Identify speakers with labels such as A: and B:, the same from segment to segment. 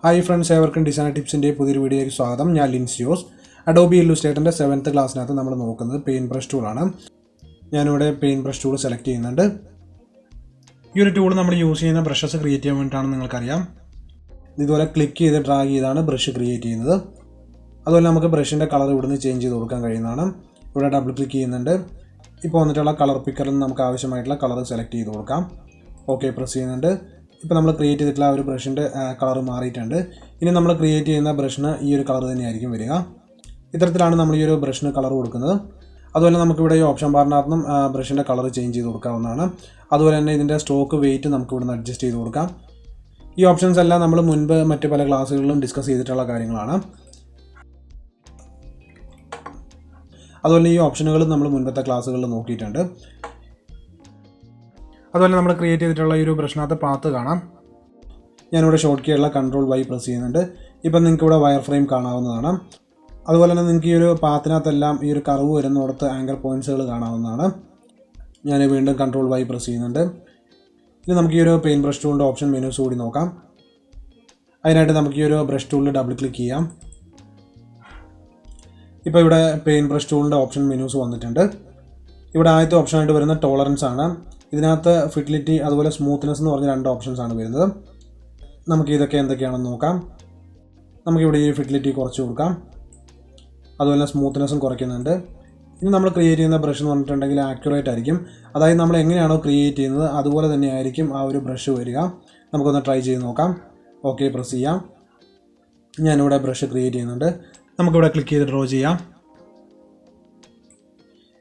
A: Hi friends, everyone design tips in പുതിയൊരു വീഡിയോയിലേക്ക് സ്വാഗതം. ഞാൻ ലിൻസിയോസ്. Adobe Illustrator 7th ക്ലാസ്സിനകത്ത് നമ്മൾ നോക്കുന്നത് പെയിന്റ് ബ്രഷ് ടൂൾ ആണ്. ഞാൻ ഇവിടെ പെയിന്റ് ബ്രഷ് ടൂൾ സെലക്ട് ചെയ്യുന്നുണ്ട്. ഈ ഒരു ടൂൾ നമ്മൾ യൂസ് ചെയ്യുന്ന ബ്രഷസ് ക്രിയേറ്റ് ചെയ്യാൻ വേണ്ടിയിട്ടാണെന്ന് നിങ്ങൾക്കറിയാം. ഇതുപോലെ ക്ലിക്ക് ചെയ്ത് ഡ്രാഗ് ചെയ്താണ് ബ്രഷ് ക്രിയേറ്റ് ചെയ്യുന്നത്. അതുപോലെ നമുക്ക് ബ്രഷിന്റെ കളർ ഇവിടുന്ന് ചേഞ്ച് ചെയ്ത് കൊടുക്കാൻ കഴിയുന്നതാണ്. ഇവിടെ ഡബിൾ ക്ലിക്ക് ചെയ്യുന്നുണ്ട്. ഇപ്പോൾ വന്നിട്ടുള്ള കളർ പിക്കറിൽ നിന്ന് നമുക്ക് ആവശ്യമായിട്ടുള്ള കളർ സെലക്ട് ചെയ്ത് കൊടുക്കാം. ഓക്കെ പ്രസ് ചെയ്യുന്നുണ്ട്. ഇപ്പോൾ നമ്മൾ ക്രിയേറ്റ് ചെയ്തിട്ടുള്ള ഒരു ബ്രഷിൻ്റെ കളർ മാറിയിട്ടുണ്ട്. ഇനി നമ്മൾ ക്രിയേറ്റ് ചെയ്യുന്ന ബ്രഷിന് ഈ ഒരു കളർ തന്നെയായിരിക്കും വരിക. ഇത്തരത്തിലാണ് നമ്മൾ ഈ ഒരു ബ്രഷിന് കളർ കൊടുക്കുന്നത്. അതുപോലെ നമുക്കിവിടെ ഈ ഓപ്ഷൻ ബാറിനകത്തും ബ്രഷിൻ്റെ കളർ ചേഞ്ച് ചെയ്ത് കൊടുക്കാവുന്നതാണ്. അതുപോലെ തന്നെ ഇതിൻ്റെ സ്ട്രോക്ക് വെയിറ്റ് നമുക്ക് ഇവിടുന്ന് അഡ്ജസ്റ്റ് ചെയ്ത് കൊടുക്കാം. ഈ ഓപ്ഷൻസ് എല്ലാം നമ്മൾ മുൻപ് മറ്റ് പല ക്ലാസ്സുകളിലും ഡിസ്കസ് ചെയ്തിട്ടുള്ള കാര്യങ്ങളാണ്. അതുപോലെ ഈ ഓപ്ഷനുകൾ നമ്മൾ മുൻപത്തെ ക്ലാസ്സുകളിൽ നോക്കിയിട്ടുണ്ട്. അതുപോലെ നമ്മൾ ക്രിയേറ്റ് ചെയ്തിട്ടുള്ള ഈ ഒരു ബ്രഷിനകത്ത് പാത്ത് കാണാം. ഞാനിവിടെ ഷോർട്ട് കീയുള്ള Ctrl+Y പ്രസ് ചെയ്യുന്നുണ്ട്. ഇപ്പം നിങ്ങൾക്ക് ഇവിടെ വയർ ഫ്രെയിം കാണാവുന്നതാണ്. അതുപോലെ തന്നെ നിങ്ങൾക്ക് ഈ ഒരു പാത്തിനകത്തെല്ലാം ഈ ഒരു കർവ് വരുന്നിടത്ത് ആങ്കർ പോയിൻറ്റ്സുകൾ കാണാവുന്നതാണ്. ഞാൻ വീണ്ടും Ctrl+Y പ്രസ് ചെയ്യുന്നുണ്ട്. ഇനി നമുക്ക് ഈ ഒരു പെയിൻറ്റ് ബ്രഷ് ടൂളിൻ്റെ ഓപ്ഷൻ മെനൂസ് കൂടി നോക്കാം. അതിനായിട്ട് നമുക്ക് ഈ ഒരു ബ്രഷ് ടൂളിൽ ഡബിൾ ക്ലിക്ക് ചെയ്യാം. ഇപ്പോൾ ഇവിടെ പെയിൻറ്റ് ബ്രഷ് ടൂളിൻ്റെ ഓപ്ഷൻ മെനൂസ് വന്നിട്ടുണ്ട്. ഇവിടെ ആദ്യത്തെ ഓപ്ഷനായിട്ട് വരുന്ന ടോളറൻസ് ആണ്. ഇതിനകത്ത് ഫിഡിലിറ്റി അതുപോലെ സ്മൂത്ത്നെസ് എന്ന് പറഞ്ഞ രണ്ട് ഓപ്ഷൻസ് ആണ് വരുന്നത്. നമുക്ക് ഇതൊക്കെ എന്തൊക്കെയാണെന്ന് നോക്കാം. നമുക്കിവിടെ ഈ ഫിഡിലിറ്റി കുറച്ച് കൊടുക്കാം. അതുപോലെ സ്മൂത്ത്നെസ്സും കുറയ്ക്കുന്നുണ്ട്. ഇനി നമ്മൾ ക്രിയേറ്റ് ചെയ്യുന്ന ബ്രഷ് എന്ന് പറഞ്ഞിട്ടുണ്ടെങ്കിൽ ആക്യുറേറ്റ് ആയിരിക്കും. അതായത് നമ്മൾ എങ്ങനെയാണോ ക്രിയേറ്റ് ചെയ്യുന്നത് അതുപോലെ തന്നെ ആയിരിക്കും ആ ഒരു ബ്രഷ് വരിക. നമുക്കൊന്ന് ട്രൈ ചെയ്ത് നോക്കാം. ഓക്കെ പ്രസ് ചെയ്യാം. ഞാനിവിടെ ബ്രഷ് ക്രിയേറ്റ് ചെയ്യുന്നുണ്ട്. നമുക്കിവിടെ ക്ലിക്ക് ചെയ്ത് ഡ്രോ ചെയ്യാം.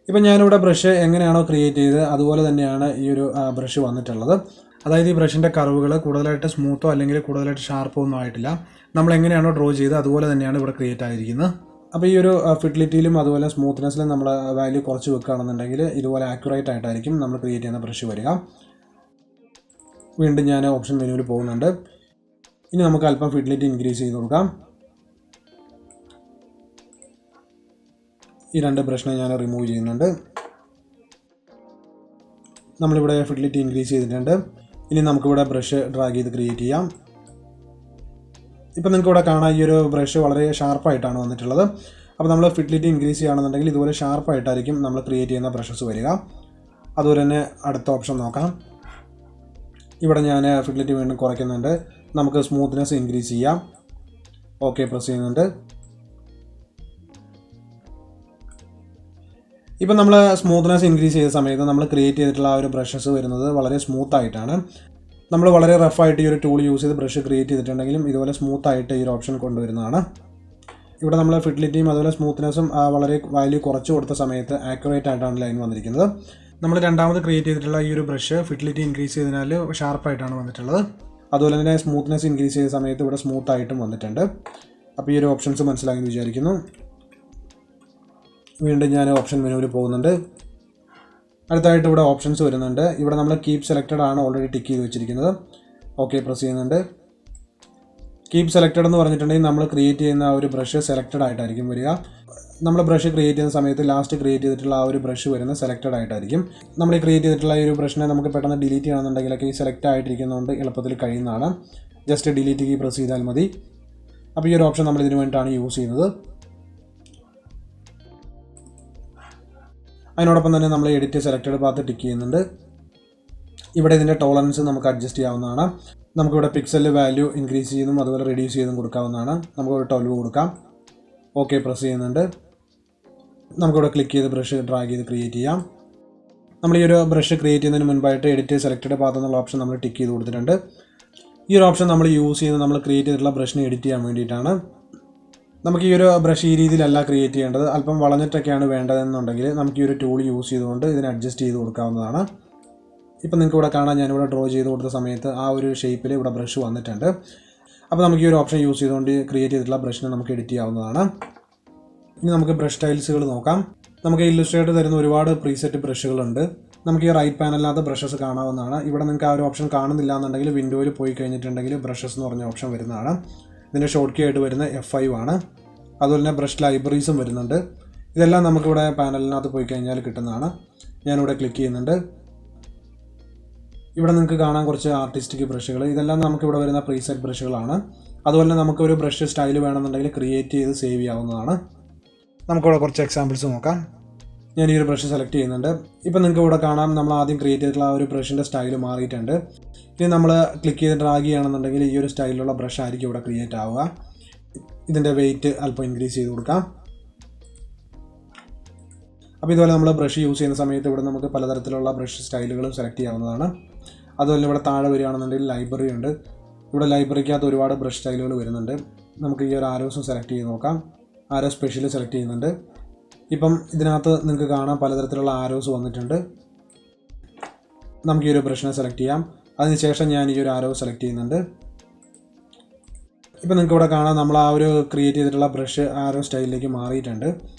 A: ഇപ്പം ഞാനിവിടെ ബ്രഷ് എങ്ങനെയാണോ ക്രിയേറ്റ് ചെയ്തത് അതുപോലെ തന്നെയാണ് ഈ ഒരു ബ്രഷ് വന്നിട്ടുള്ളത്. അതായത് ഈ ബ്രഷിൻ്റെ കർവുകൾ കൂടുതലായിട്ട് സ്മൂത്തോ അല്ലെങ്കിൽ കൂടുതലായിട്ട് ഷാർപ്പോ ഒന്നും ആയിട്ടില്ല. നമ്മൾ എങ്ങനെയാണോ ഡ്രോ ചെയ്തത് അതുപോലെ തന്നെയാണ് ഇവിടെ ക്രിയേറ്റ് ആയിരിക്കുന്നത്. അപ്പോൾ ഈ ഒരു ഫിഡിലിറ്റിയിലും അതുപോലെ സ്മൂത്ത്നെസ്സിലും നമ്മൾ വാല്യൂ കുറച്ച് വെക്കുകയാണെന്നുണ്ടെങ്കിൽ ഇതുപോലെ ആക്യുറേറ്റ് ആയിട്ടായിരിക്കും നമ്മൾ ക്രിയേറ്റ് ചെയ്യുന്ന ബ്രഷ് വരിക. വീണ്ടും ഞാൻ ഓപ്ഷൻ മെനുവിൽ പോകുന്നുണ്ട്. ഇനി നമുക്ക് അല്പം ഫിഡിലിറ്റി ഇൻക്രീസ് ചെയ്ത് കൊടുക്കാം. ഈ രണ്ട് ബ്രഷിനെ ഞാൻ റിമൂവ് ചെയ്യുന്നുണ്ട്. നമ്മളിവിടെ ഫിഡിലിറ്റി ഇൻക്രീസ് ചെയ്തിട്ടുണ്ട്. ഇനി നമുക്കിവിടെ ബ്രഷ് ഡ്രാഗ് ചെയ്ത് ക്രിയേറ്റ് ചെയ്യാം. ഇപ്പം നിങ്ങൾക്ക് ഇവിടെ കാണാം ഈ ഒരു ബ്രഷ് വളരെ ഷാർപ്പായിട്ടാണ് വന്നിട്ടുള്ളത്. അപ്പോൾ നമ്മൾ ഫിഡിലിറ്റി ഇൻക്രീസ് ചെയ്യുകയാണെന്നുണ്ടെങ്കിൽ ഇതുപോലെ ഷാർപ്പായിട്ടായിരിക്കും നമ്മൾ ക്രിയേറ്റ് ചെയ്യുന്ന ബ്രഷസ് വരിക. അതുപോലെ തന്നെ അടുത്ത ഓപ്ഷൻ നോക്കാം. ഇവിടെ ഞാൻ ഫിഡിലിറ്റി വീണ്ടും കുറയ്ക്കുന്നുണ്ട്. നമുക്ക് സ്മൂത്ത്നെസ് ഇൻക്രീസ് ചെയ്യാം. ഓക്കെ പ്രസ് ചെയ്യുന്നുണ്ട്. ഇപ്പം നമ്മൾ സ്മൂത്ത്നെസ് ഇൻക്രീസ് ചെയ്ത സമയത്ത് നമ്മൾ ക്രിയേറ്റ് ചെയ്തിട്ടുള്ള ആ ഒരു ബ്രഷസ് വരുന്നത് വളരെ സ്മൂത്തായിട്ടാണ്. നമ്മൾ വളരെ റഫായിട്ട് ഈ ഒരു ടൂൾ യൂസ് ചെയ്ത് ബ്രഷ് ക്രിയേറ്റ് ചെയ്തിട്ടുണ്ടെങ്കിലും ഇതുപോലെ സ്മൂത്തായിട്ട് ഈ ഒരു ഓപ്ഷൻ കൊണ്ടുവരുന്നതാണ്. ഇവിടെ നമ്മൾ ഫിഡിലിറ്റിയും അതുപോലെ സ്മൂത്ത്നെസ്സും വളരെ വാല്യൂ കുറച്ച് കൊടുത്ത സമയത്ത് ആക്യുറേറ്റ് ആയിട്ടാണ് ലൈൻ വന്നിരിക്കുന്നത്. നമ്മൾ രണ്ടാമത് ക്രിയേറ്റ് ചെയ്തിട്ടുള്ള ഈ ഒരു ബ്രഷ് ഫിഡിലിറ്റി ഇൻക്രീസ് ചെയ്തതിനാൽ ഷാർപ്പായിട്ടാണ് വന്നിട്ടുള്ളത്. അതുപോലെ തന്നെ സ്മൂത്ത്നെസ് ഇൻക്രീസ് ചെയ്ത സമയത്ത് ഇവിടെ സ്മൂത്തായിട്ടും വന്നിട്ടുണ്ട്. അപ്പോൾ ഈ ഒരു ഓപ്ഷൻസ് മനസ്സിലാക്കി വിചാരിക്കുന്നു. വീണ്ടും ഞാൻ ഓപ്ഷൻ മെനുവിൽ പോകുന്നുണ്ട്. അടുത്തായിട്ട് ഇവിടെ ഓപ്ഷൻസ് വരുന്നുണ്ട്. ഇവിടെ നമ്മൾ കീപ്പ് സെലക്റ്റഡ് ആണ് ഓൾറെഡി ടിക്ക് ചെയ്ത് വെച്ചിരിക്കുന്നത്. ഓക്കെ പ്രസ് ചെയ്യുന്നുണ്ട്. കീപ്പ് സെലക്റ്റഡ് എന്ന് പറഞ്ഞിട്ടുണ്ടെങ്കിൽ നമ്മൾ ക്രിയേറ്റ് ചെയ്യുന്ന ആ ഒരു ബ്രഷ് സെലക്റ്റഡ് ആയിട്ടായിരിക്കും വരിക. നമ്മൾ ബ്രഷ് ക്രിയേറ്റ് ചെയ്യുന്ന സമയത്ത് ലാസ്റ്റ് ക്രിയേറ്റ് ചെയ്തിട്ടുള്ള ആ ഒരു ബ്രഷ് വരുന്നത് സെലക്റ്റഡ് ആയിട്ടായിരിക്കും. നമ്മൾ ഈ ക്രിയേറ്റ് ചെയ്തിട്ടുള്ള ഈ ഒരു ബ്രഷിനെ നമുക്ക് പെട്ടെന്ന് ഡിലീറ്റ് ചെയ്യണമെന്നുണ്ടെങ്കിലൊക്കെ ഈ സെലക്ട് ആയിട്ടിരിക്കുന്നതുകൊണ്ട് എളുപ്പത്തിൽ കഴിയുന്നതാണ്. ജസ്റ്റ് ഡിലീറ്റ് കീ പ്രസ് ചെയ്താൽ മതി. അപ്പോൾ ഈ ഒരു ഓപ്ഷൻ നമ്മൾ ഇതിന് വേണ്ടിയിട്ടാണ് യൂസ് ചെയ്യുന്നത്. അതിനോടൊപ്പം തന്നെ നമ്മൾ എഡിറ്റ് സെലക്റ്റഡ് പാത്ത് ടിക്ക് ചെയ്യുന്നുണ്ട്. ഇവിടെ ഇതിൻ്റെ ടോളറൻസ് നമുക്ക് അഡ്ജസ്റ്റ് ചെയ്യാവുന്നതാണ്. നമുക്കിവിടെ പിക്സൽ വാല്യൂ ഇൻക്രീസ് ചെയ്തും അതുപോലെ റെഡ്യൂസ് ചെയ്തും കൊടുക്കാവുന്നതാണ്. നമുക്കിവിടെ 12 കൊടുക്കാം. ഓക്കെ പ്രസ് ചെയ്യുന്നുണ്ട്. നമുക്കിവിടെ ക്ലിക്ക് ചെയ്ത് ബ്രഷ് ഡ്രാഗ് ചെയ്ത് ക്രിയേറ്റ് ചെയ്യാം. നമ്മൾ ഈ ഒരു ബ്രഷ് ക്രിയേറ്റ് ചെയ്യുന്നതിന് മുൻപായിട്ട് എഡിറ്റ് സെലക്റ്റഡ് പാത്ത് എന്നുള്ള ഓപ്ഷൻ നമ്മൾ ടിക്ക് ചെയ്ത് കൊടുത്തിട്ടുണ്ട്. ഈ ഒരു ഓപ്ഷൻ നമ്മൾ യൂസ് ചെയ്യുന്നത് നമ്മൾ ക്രിയേറ്റ് ചെയ്തിട്ടുള്ള ബ്രഷിനെ എഡിറ്റ് ചെയ്യാൻ വേണ്ടിയിട്ടാണ്. നമുക്ക് ഈ ഒരു ബ്രഷ് ഈ രീതിയിലല്ല ക്രിയേറ്റ് ചെയ്യേണ്ടത്. അല്പം വളഞ്ഞിട്ടൊക്കെയാണ് വേണ്ടതെന്നുണ്ടെങ്കിൽ നമുക്ക് ഈ ഒരു ടൂൾ യൂസ് ചെയ്തുകൊണ്ട് ഇതിനെ അഡ്ജസ്റ്റ് ചെയ്ത് കൊടുക്കാവുന്നതാണ്. ഇപ്പം നിങ്ങൾക്ക് ഇവിടെ കാണാൻ ഞാനിവിടെ ഡ്രോ ചെയ്ത് കൊടുത്ത സമയത്ത് ആ ഒരു ഷേപ്പിൽ ഇവിടെ ബ്രഷ് വന്നിട്ടുണ്ട്. അപ്പോൾ നമുക്ക് ഈ ഒരു ഓപ്ഷൻ യൂസ് ചെയ്തുകൊണ്ട് ക്രിയേറ്റ് ചെയ്തിട്ടുള്ള ബ്രഷിനെ നമുക്ക് എഡിറ്റ് ചെയ്യാവുന്നതാണ്. ഇനി നമുക്ക് ബ്രഷ് സ്റ്റൈൽസുകൾ നോക്കാം. നമുക്ക് ഇല്ലുസ്ട്രേറ്റർ തരുന്ന ഒരുപാട് പ്രീസെറ്റ് ബ്രഷുകളുണ്ട്. നമുക്ക് ഈ റൈറ്റ് പാനലിനകത്ത് ബ്രഷസ് കാണാവുന്നതാണ്. ഇവിടെ നിങ്ങൾക്ക് ആ ഒരു ഓപ്ഷൻ കാണുന്നില്ല എന്നുണ്ടെങ്കിൽ വിൻഡോയിൽ പോയി കഴിഞ്ഞിട്ടുണ്ടെങ്കിൽ ബ്രഷസ് എന്ന് പറഞ്ഞ ഓപ്ഷൻ വരുന്നതാണ്. ഇതിൻ്റെ ഷോർട്ട് കീ ആയിട്ട് വരുന്ന F5 ആണ്. അതുപോലെ തന്നെ ബ്രഷ് ലൈബ്രറീസും വരുന്നുണ്ട്. ഇതെല്ലാം നമുക്കിവിടെ പാനലിനകത്ത് പോയി കഴിഞ്ഞാൽ കിട്ടുന്നതാണ്. ഞാനിവിടെ ക്ലിക്ക് ചെയ്യുന്നുണ്ട്. ഇവിടെ നിങ്ങൾക്ക് കാണാൻ കുറച്ച് ആർട്ടിസ്റ്റിക് ബ്രഷുകൾ. ഇതെല്ലാം നമുക്ക് ഇവിടെ വരുന്ന പ്രീസെറ്റ് ബ്രഷുകളാണ്. അതുപോലെ തന്നെ നമുക്കൊരു ബ്രഷ് സ്റ്റൈൽ വേണമെന്നുണ്ടെങ്കിൽ ക്രിയേറ്റ് ചെയ്ത് സേവ് ചെയ്യാവുന്നതാണ്. നമുക്കിവിടെ കുറച്ച് എക്സാമ്പിൾസ് നോക്കാം. ഞാൻ ഈ ഒരു ബ്രഷ് സെലക്ട് ചെയ്യുന്നുണ്ട്. ഇപ്പം നിങ്ങൾക്ക് ഇവിടെ കാണാം നമ്മൾ ആദ്യം ക്രിയേറ്റ് ചെയ്തിട്ടുള്ള ആ ഒരു ബ്രഷിൻ്റെ സ്റ്റൈൽ മാറിയിട്ടുണ്ട്. ഇനി നമ്മൾ ക്ലിക്ക് ചെയ്ത് ഡ്രാഗ് ചെയ്യുകയാണെന്നുണ്ടെങ്കിൽ ഈ ഒരു സ്റ്റൈലിലുള്ള ബ്രഷ് ആയിരിക്കും ഇവിടെ ക്രിയേറ്റ് ആവുക. ഇതിൻ്റെ വെയിറ്റ് അല്പം ഇൻക്രീസ് ചെയ്ത് കൊടുക്കാം. അപ്പോൾ ഇതുപോലെ നമ്മൾ ബ്രഷ് യൂസ് ചെയ്യുന്ന സമയത്ത് ഇവിടെ നമുക്ക് പലതരത്തിലുള്ള ബ്രഷ് സ്റ്റൈലുകളും സെലക്ട് ചെയ്യാവുന്നതാണ്. അതുപോലെ ഇവിടെ താഴെ വരികയാണെന്നുണ്ടെങ്കിൽ ലൈബ്രറി ഉണ്ട്. ഇവിടെ ലൈബ്രറിക്കകത്ത് ഒരുപാട് ബ്രഷ് സ്റ്റൈലുകൾ വരുന്നുണ്ട്. നമുക്ക് ഈ ഒരു ആരോസും സെലക്ട് ചെയ്ത് നോക്കാം. ആരോ സ്പെഷ്യൽ സെലക്ട് ചെയ്യുന്നുണ്ട്. ഇപ്പം ഇതിനകത്ത് നിങ്ങൾക്ക് കാണാം പലതരത്തിലുള്ള ആരോസ് വന്നിട്ടുണ്ട്. നമുക്ക് ഈ ഒരു ബ്രഷിനെ സെലക്ട് ചെയ്യാം. അതിനുശേഷം ഞാൻ ഈ ഒരു ആരോ സെലക്ട് ചെയ്യുന്നുണ്ട്. ഇപ്പം നിങ്ങൾക്ക് ഇവിടെ കാണാം നമ്മൾ ആ ഒരു ക്രിയേറ്റ് ചെയ്തിട്ടുള്ള ബ്രഷ് ആരോ സ്റ്റൈലിലേക്ക് മാറിയിട്ടുണ്ട്.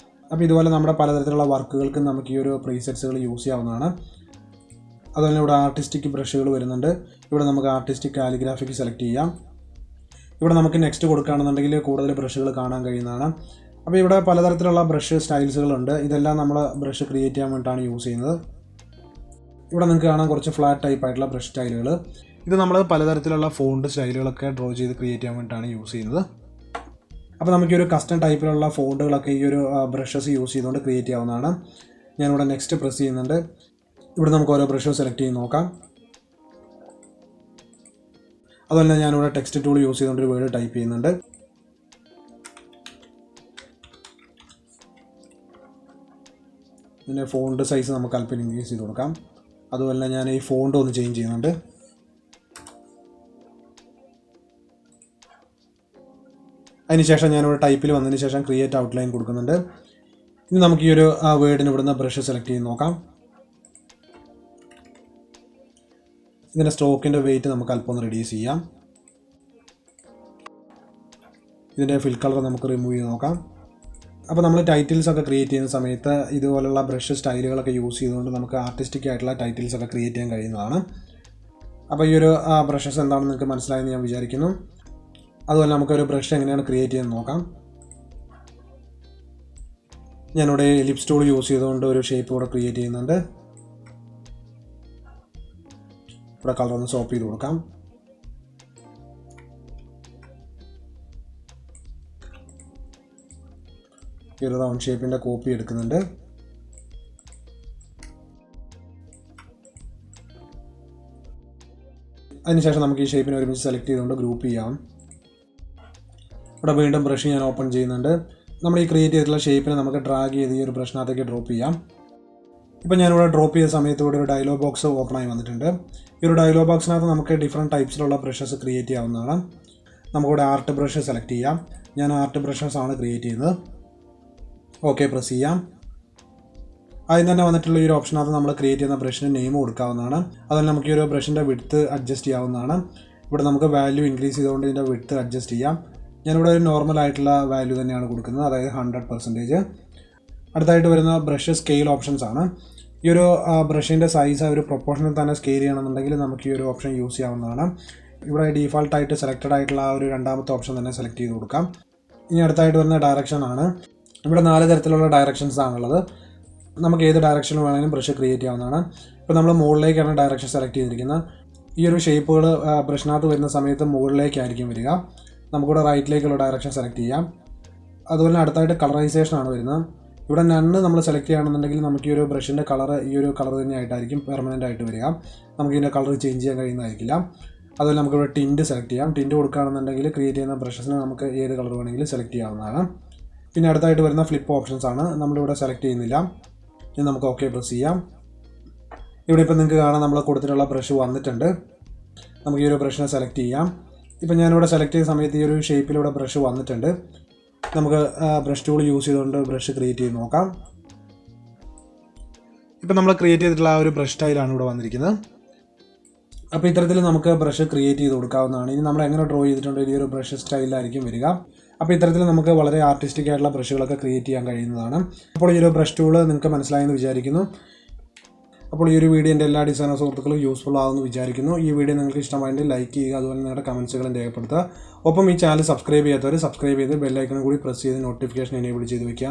A: അപ്പോൾ ഇതുപോലെ നമ്മുടെ പലതരത്തിലുള്ള വർക്കുകൾക്ക് നമുക്ക് ഈ ഒരു പ്രീസെറ്റ്സുകൾ യൂസ് ചെയ്യാവുന്നതാണ്. അതുപോലെ ഇവിടെ ആർട്ടിസ്റ്റിക് ബ്രഷുകൾ വരുന്നുണ്ട്. ഇവിടെ നമുക്ക് ആർട്ടിസ്റ്റിക് കാലിഗ്രാഫിക്ക് സെലക്ട് ചെയ്യാം. ഇവിടെ നമുക്ക് നെക്സ്റ്റ് കൊടുക്കുകയാണെന്നുണ്ടെങ്കിൽ കൂടുതൽ ബ്രഷുകൾ കാണാൻ കഴിയുന്നതാണ്. അപ്പോൾ ഇവിടെ പലതരത്തിലുള്ള ബ്രഷ് സ്റ്റൈൽസുകളുണ്ട്. ഇതെല്ലാം നമ്മൾ ബ്രഷ് ക്രിയേറ്റ് ചെയ്യാൻ വേണ്ടിയിട്ടാണ് യൂസ് ചെയ്യുന്നത്. ഇവിടെ നിങ്ങൾക്ക് കാണാൻ കുറച്ച് ഫ്ലാറ്റ് ടൈപ്പ് ആയിട്ടുള്ള ബ്രഷ് സ്റ്റൈലുകൾ. ഇത് നമ്മൾ പലതരത്തിലുള്ള ഫോണ്ട് സ്റ്റൈലുകളൊക്കെ ഡ്രോ ചെയ്ത് ക്രിയേറ്റ് ചെയ്യാൻ വേണ്ടിയിട്ടാണ് യൂസ് ചെയ്യുന്നത്. അപ്പോൾ നമുക്ക് ഈ ഒരു കസ്റ്റം ടൈപ്പിലുള്ള ഫോണ്ടുകളൊക്കെ ഈ ഒരു ബ്രഷസ് യൂസ് ചെയ്തുകൊണ്ട് ക്രിയേറ്റ് ചെയ്യാവുന്നതാണ്. ഞാനിവിടെ നെക്സ്റ്റ് പ്രസ് ചെയ്യുന്നുണ്ട്. ഇവിടെ നമുക്ക് ഓരോ ബ്രഷ് സെലക്ട് ചെയ്ത് നോക്കാം. അതുപോലെ ഞാനിവിടെ ടെക്സ്റ്റ് ടൂൾ യൂസ് ചെയ്തുകൊണ്ട് ഒരു വേർഡ് ടൈപ്പ് ചെയ്യുന്നുണ്ട്. പിന്നെ ഫോണ്ട് സൈസ് നമുക്ക് അല്പം ഇൻക്രീസ് ചെയ്ത് കൊടുക്കാം. അതുപോലെ ഞാൻ ഈ ഫോണ്ട് ഒന്ന് ചേഞ്ച് ചെയ്യുന്നുണ്ട്. അതിനുശേഷം ഞാനിവിടെ ടൈപ്പിൽ വന്നതിന് ശേഷം ക്രിയേറ്റ് ഔട്ട്ലൈൻ കൊടുക്കുന്നുണ്ട്. ഇനി നമുക്ക് ഈ ഒരു വേർഡിന് ഇവിടുന്ന് ബ്രഷ് സെലക്ട് ചെയ്ത് നോക്കാം. ഇതിൻ്റെ സ്ട്രോക്കിൻ്റെ വെയിറ്റ് നമുക്ക് അല്പം ഒന്ന് റെഡ്യൂസ് ചെയ്യാം. ഇതിൻ്റെ ഫിൽ കളർ നമുക്ക് റിമൂവ് ചെയ്ത് നോക്കാം. അപ്പോൾ നമ്മൾ ടൈറ്റിൽസ് ഒക്കെ ക്രിയേറ്റ് ചെയ്യുന്ന സമയത്ത് ഇതുപോലുള്ള ബ്രഷ് സ്റ്റൈലുകളൊക്കെ യൂസ് ചെയ്തുകൊണ്ട് നമുക്ക് ആർട്ടിസ്റ്റിക് ആയിട്ടുള്ള ടൈറ്റിൽസ് ഒക്കെ ക്രിയേറ്റ് ചെയ്യാൻ കഴിയുന്നതാണ്. അപ്പോൾ ഈ ഒരു ബ്രഷസ് എന്താണെന്ന് നിങ്ങൾക്ക് മനസ്സിലായെന്ന് ഞാൻ വിചാരിക്കുന്നു. അതുപോലെ നമുക്കൊരു ബ്രഷ് എങ്ങനെയാണ് ക്രിയേറ്റ് ചെയ്യാൻ നോക്കാം. ഞാനിവിടെ എലിപ്സ് ടൂൾ യൂസ് ചെയ്തുകൊണ്ട് ഒരു ഷേപ്പ് കൂടെ ക്രിയേറ്റ് ചെയ്യുന്നുണ്ട്. ഇവിടെ കളർ ഒന്ന് സോപ്പ് ചെയ്ത് കൊടുക്കാം. ഈ ഒരു റൗണ്ട് ഷേപ്പിൻ്റെ കോപ്പി എടുക്കുന്നുണ്ട്. അതിനുശേഷം നമുക്ക് ഈ ഷേപ്പിനെ ഒരുമിച്ച് സെലക്ട് ചെയ്തുകൊണ്ട് ഗ്രൂപ്പ് ചെയ്യാം. ഇവിടെ വീണ്ടും ബ്രഷ് ഞാൻ ഓപ്പൺ ചെയ്യുന്നുണ്ട്. നമ്മൾ ഈ ക്രിയേറ്റ് ചെയ്തിട്ടുള്ള ഷേപ്പിനെ നമുക്ക് ഡ്രാഗ് ചെയ്ത് ഈ ഒരു ബ്രഷിനകത്തേക്ക് ഡ്രോപ്പ് ചെയ്യാം. ഇപ്പോൾ ഞാനിവിടെ ഡ്രോപ്പ് ചെയ്ത സമയത്ത് ഇവിടെ ഒരു ഡയലോഗ് ബോക്സ് ഓപ്പൺ ആയി വന്നിട്ടുണ്ട്. ഈ ഒരു ഡയലോഗ് ബോക്സിനകത്ത് നമുക്ക് ഡിഫറെൻറ്റ് ടൈപ്സിലുള്ള ബ്രഷസ് ക്രിയേറ്റ് ചെയ്യാവുന്നതാണ്. നമുക്കിവിടെ ആർട്ട് ബ്രഷ് സെലക്ട് ചെയ്യാം. ഞാൻ ആർട്ട് ബ്രഷസ് ആണ് ക്രിയേറ്റ് ചെയ്യുന്നത്. ഓക്കെ പ്രസ് ചെയ്യാം. ആദ്യം തന്നെ വന്നിട്ടുള്ള ഈ ഒരു ഓപ്ഷനകത്ത് നമ്മൾ ക്രിയേറ്റ് ചെയ്യുന്ന ബ്രഷിന് നെയിം കൊടുക്കാവുന്നതാണ്. അതുപോലെ നമുക്ക് ഈ ഒരു ബ്രഷിൻ്റെ വിഡ്ത്ത് അഡ്ജസ്റ്റ് ചെയ്യാവുന്നതാണ്. ഇവിടെ നമുക്ക് വാല്യൂ ഇൻക്രീസ് ചെയ്തുകൊണ്ട് ഇതിൻ്റെ വിഡ്ത്ത് അഡ്ജസ്റ്റ് ചെയ്യാം. ഞാനിവിടെ ഒരു നോർമൽ ആയിട്ടുള്ള വാല്യൂ തന്നെയാണ് കൊടുക്കുന്നത്, അതായത് 100%. അടുത്തായിട്ട് വരുന്ന ബ്രഷ് സ്കെയിൽ ഓപ്ഷൻസ് ആണ്. ഈ ഒരു ബ്രഷിൻ്റെ സൈസ് ഒരു പ്രൊപ്പോർഷനിൽ തന്നെ സ്കെയിൽ ചെയ്യണമെന്നുണ്ടെങ്കിൽ നമുക്ക് ഈ ഒരു ഓപ്ഷൻ യൂസ് ചെയ്യാവുന്നതാണ്. ഇവിടെ ഡീഫാൾട്ടായിട്ട് സെലക്റ്റഡ് ആയിട്ടുള്ള ആ ഒരു രണ്ടാമത്തെ ഓപ്ഷൻ തന്നെ സെലക്ട് ചെയ്ത് കൊടുക്കാം. ഇനി അടുത്തായിട്ട് വരുന്ന ഡയറക്ഷൻ ആണ്. ഇവിടെ 4 തരത്തിലുള്ള ഡയറക്ഷൻസ് ആണുള്ളത്. നമുക്ക് ഏത് ഡയറക്ഷനിൽ വേണമെങ്കിലും ബ്രഷ് ക്രിയേറ്റ് ചെയ്യാവുന്നതാണ്. ഇപ്പോൾ നമ്മൾ മുകളിലേക്കാണ് ഡയറക്ഷൻ സെലക്ട് ചെയ്തിരിക്കുന്നത്. ഈ ഒരു ഷേപ്പുകൾ ബ്രഷിനകത്ത് വരുന്ന സമയത്ത് മുകളിലേക്കായിരിക്കും വരിക. നമുക്കിവിടെ റൈറ്റിലേക്കുള്ള ഡയറക്ഷൻ സെലക്ട് ചെയ്യാം. അതുപോലെ അടുത്തായിട്ട് കളറൈസേഷൻ ആണ് വരുന്നത്. ഇവിടെ നണ്ണ് നമ്മൾ സെലക്ട് ചെയ്യുകയാണെന്നുണ്ടെങ്കിൽ നമുക്ക് ഈ ഒരു ബ്രഷിൻ്റെ കളർ ഈ ഒരു കളർ തന്നെയായിട്ടായിരിക്കും പെർമനൻ്റ് ആയിട്ട് വരിക. നമുക്ക് ഇതിൻ്റെ കളർ ചേഞ്ച് ചെയ്യാൻ കഴിയുന്നതായിരിക്കില്ല. അതുപോലെ നമുക്കിവിടെ ടിൻറ്റ് സെലക്ട് ചെയ്യാം. ടിൻറ്റ് കൊടുക്കുകയാണെന്നുണ്ടെങ്കിൽ ക്രിയേറ്റ് ചെയ്യുന്ന ബ്രഷസിന് നമുക്ക് ഏത് കളർ വേണമെങ്കിലും സെലക്ട് ചെയ്യാവുന്നതാണ്. പിന്നെ അടുത്തായിട്ട് വരുന്ന ഫ്ലിപ്പ് ഓപ്ഷൻസ് ആണ്. നമ്മളിവിടെ സെലക്ട് ചെയ്യുന്നില്ല. ഇനി നമുക്ക് ഓക്കെ പ്രസ് ചെയ്യാം. ഇവിടെ ഇപ്പോൾ നിങ്ങൾക്ക് കാണാം നമ്മൾ കൊടുത്തിട്ടുള്ള ബ്രഷ് വന്നിട്ടുണ്ട്. നമുക്ക് ഈ ഒരു ബ്രഷിനെ സെലക്ട് ചെയ്യാം. ഇപ്പോൾ ഞാനിവിടെ സെലക്ട് ചെയ്ത സമയത്ത് ഈ ഒരു ഷേപ്പിലൂടെ ബ്രഷ് വന്നിട്ടുണ്ട്. നമുക്ക് ബ്രഷ് ടൂൾ യൂസ് ചെയ്തുകൊണ്ട് ബ്രഷ് ക്രിയേറ്റ് ചെയ്ത് നോക്കാം. ഇപ്പോൾ നമ്മൾ ക്രിയേറ്റ് ചെയ്തിട്ടുള്ള ആ ഒരു ബ്രഷ് സ്റ്റൈലാണ് ഇവിടെ വന്നിരിക്കുന്നത്. അപ്പോൾ ഇത്തരത്തിൽ നമുക്ക് ബ്രഷ് ക്രിയേറ്റ് ചെയ്ത് കൊടുക്കാവുന്നതാണ്. ഇനി നമ്മൾ എങ്ങനെ ഡ്രോ ചെയ്തിട്ടുണ്ട് ഈ ഒരു ബ്രഷ് സ്റ്റൈലിലായിരിക്കും വരിക. അപ്പോൾ ഇത്തരത്തിൽ നമുക്ക് വളരെ ആർട്ടിസ്റ്റിക് ആയിട്ടുള്ള ബ്രഷുകളൊക്കെ ക്രിയേറ്റ് ചെയ്യാൻ കഴിയുന്നതാണ്. അപ്പോൾ ഈ ഒരു ബ്രഷ് ടൂൾ നിങ്ങൾക്ക് മനസ്സിലായെന്ന് വിചാരിക്കുന്നു. അപ്പോൾ ഈ ഒരു വീഡിയോ എൻ്റെ എല്ലാ ഡിസൈനർ സുഹൃത്തുക്കളും യൂസ്ഫുൾ ആകുമെന്ന് വിചാരിക്കുന്നു. ഈ വീഡിയോ നിങ്ങൾക്ക് ഇഷ്ടമായെങ്കിൽ ലൈക്ക് ചെയ്യുക. അതുപോലെ നിങ്ങളുടെ കമൻസുകളും രേഖപ്പെടുത്തുക. ഒപ്പം ഈ ചാനൽ സബ്സ്ക്രൈബ് ചെയ്യാത്തവർ സബ്സ്ക്രൈബ് ചെയ്ത് ബെല്ലൈക്കണും കൂടി പ്രസ് ചെയ്ത് നോട്ടിഫിക്കേഷൻ എനേബിൾ ചെയ്ത് വയ്ക്കുക.